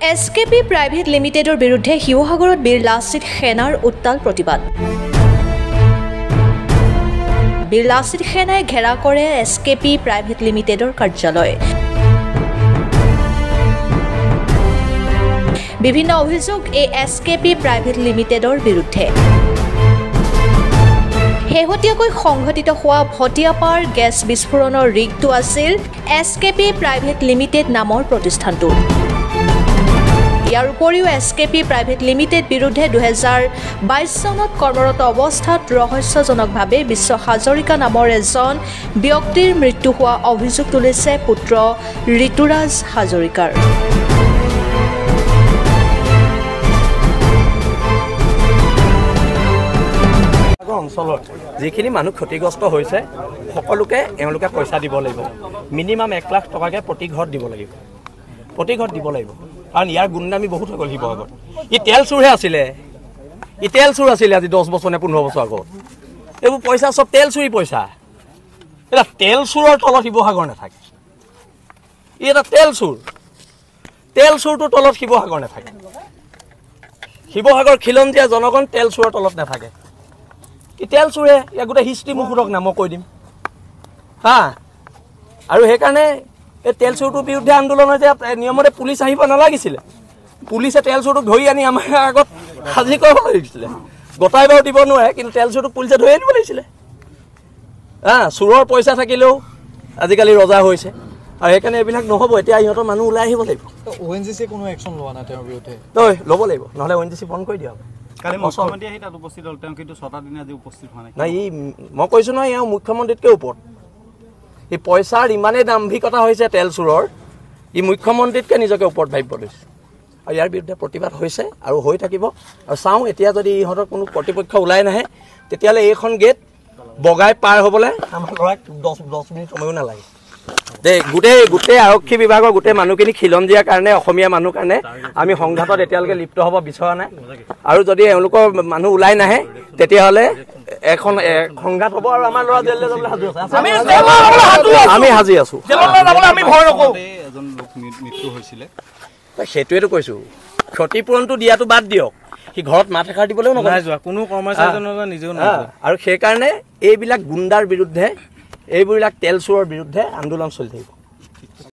SKP Private Limitedৰ বিৰুদ্ধে শিৱসাগৰত বীৰ লাচিত সেনাৰ উত্তাল প্ৰতিবাদ। বীৰ লাচিত সেনাই ঘেৰা কৰে SKP Private Limitedৰ কাৰ্যালয়। বিভিন্ন অভিযোগ এই SKP Private Limitedৰ বিৰুদ্ধে। শেহতীয়াকৈ সংঘটিত হোৱা ভটিয়াপাৰ গেছ বিস্ফোৰণৰ ৰিগটো আছিল SKP Private Limited নামৰ প্ৰতিষ্ঠানটো। ইয়াৰ উপৰিও SKP Private Limited বিৰুদ্ধে 2022 চনত কৰ্মৰত অৱস্থাত ৰহস্যজনকভাৱে বিশ্ব হাজৰিকা নামৰ এজন ব্যক্তিৰ মৃত্যু হোৱা অভিযোগ তুলিছে পুত্ৰ ঋতুৰাজ হাজৰিকাৰ। অঞ্চলত যিখিনি মানুহ ক্ষতিগ্ৰস্ত হৈছে সকলোকে এওঁলোকে পইচা দিব লাগিব। মিনিমাম 1 লাখ টকাকে প্ৰতি ঘৰত দিব লাগিব, কাৰণ ইয়াৰ গুণদামী বহুত হৈ গ'ল শিৱসাগৰত। ই তেল চোৰহে আছিলে, আজি 10 বছৰ নে 15 বছৰ আগত। এইবোৰ পইচা চব তেল চুৰি পইচা। এটা তেল চোৰৰ তলত শিৱসাগৰ নাথাকে। ই এটা তেল চোৰটোৰ তলত শিৱসাগৰ নাথাকে। শিৱসাগৰ খিলঞ্জীয়া জনগণ তেল চোৰৰ তলত নাথাকে। ই তেল চোৰে, ইয়াক গোটেই হিষ্ট্ৰী মুখুৰক নাম কৈ দিম হা। আৰু সেইকাৰণে এই তেল চোৰটোৰ বিৰুদ্ধে আন্দোলন হৈছে। নিয়মতে পুলিচ আহিব নালাগিছিলে। পুলিচে তেল চোৰটোক ধৰি আনি আমাৰ আগত সাজি কৰিব লাগিছিলে। গতাই বাৰু দিব নোৱাৰে, কিন্তু তেল চোৰটোক পুলিচে ধৰি আনিব লাগিছিলে হা। চোৰৰ পইচা থাকিলেও আজিকালি ৰজা হৈছে, আৰু সেইকাৰণে এইবিলাক নহ'ব। এতিয়া ইহঁতৰ মানুহ ওলাই আহিব লাগিব। ONGC কোনো একশ্যন লোৱা নাই তেওঁৰ বিৰুদ্ধে? ল'ব লাগিব, নহ'লে ONGC বন্ধ কৰি দিয়া হ'ব। মই কৈছোঁ নহয়, এওঁ মুখ্যমন্ত্ৰীতকৈ ওপৰত। এই পইচাৰ ইমানেই দাম্ভিকতা হৈছে তেল চোৰৰ, ই মুখ্যমন্ত্ৰীতকৈ নিজকে ওপৰত ভাবিব লৈছে। আৰু ইয়াৰ বিৰুদ্ধে প্ৰতিবাদ হৈছে আৰু হৈ থাকিব। আৰু চাওঁ, এতিয়া যদি ইহঁতৰ কোনো কৰ্তৃপক্ষ ওলাই নাহে, তেতিয়াহ'লে এইখন গেট বগাই পাৰ হ'বলৈ আমাৰ ল'ৰাক 10 মিনিট সময়ো নালাগে। গোটেই আৰক্ষী বিভাগৰ গোটেই মানুহখিনি খিলঞ্জীয়াৰ কাৰণে, অসমীয়া মানুহ কাৰণে আমি সংঘাতত এতিয়ালৈকে লিপ্ত হ'ব বিচৰা নাই। আৰু যদি এওঁলোকৰ মানুহ ওলাই নাহে, তেতিয়াহ'লে এখন সংঘাত হ'ব আৰু আমাৰ ল'ৰা জেললৈ যাবলৈ সাজু আছে। আমি সাজি আছো। সেইটোৱেতো কৈছো, ক্ষতিপূৰণটো দিয়াটো বাদ দিয়ক, সি ঘৰত মাত এষাৰ দিবলৈও নকয় কোনো কৰ্মচাৰীজনৰ নিজেও নহয়। আৰু সেইকাৰণে এইবিলাক গুণ্ডাৰ বিৰুদ্ধে, এইবিলাক তেল চোৰৰ বিৰুদ্ধে আন্দোলন চলি থাকিব।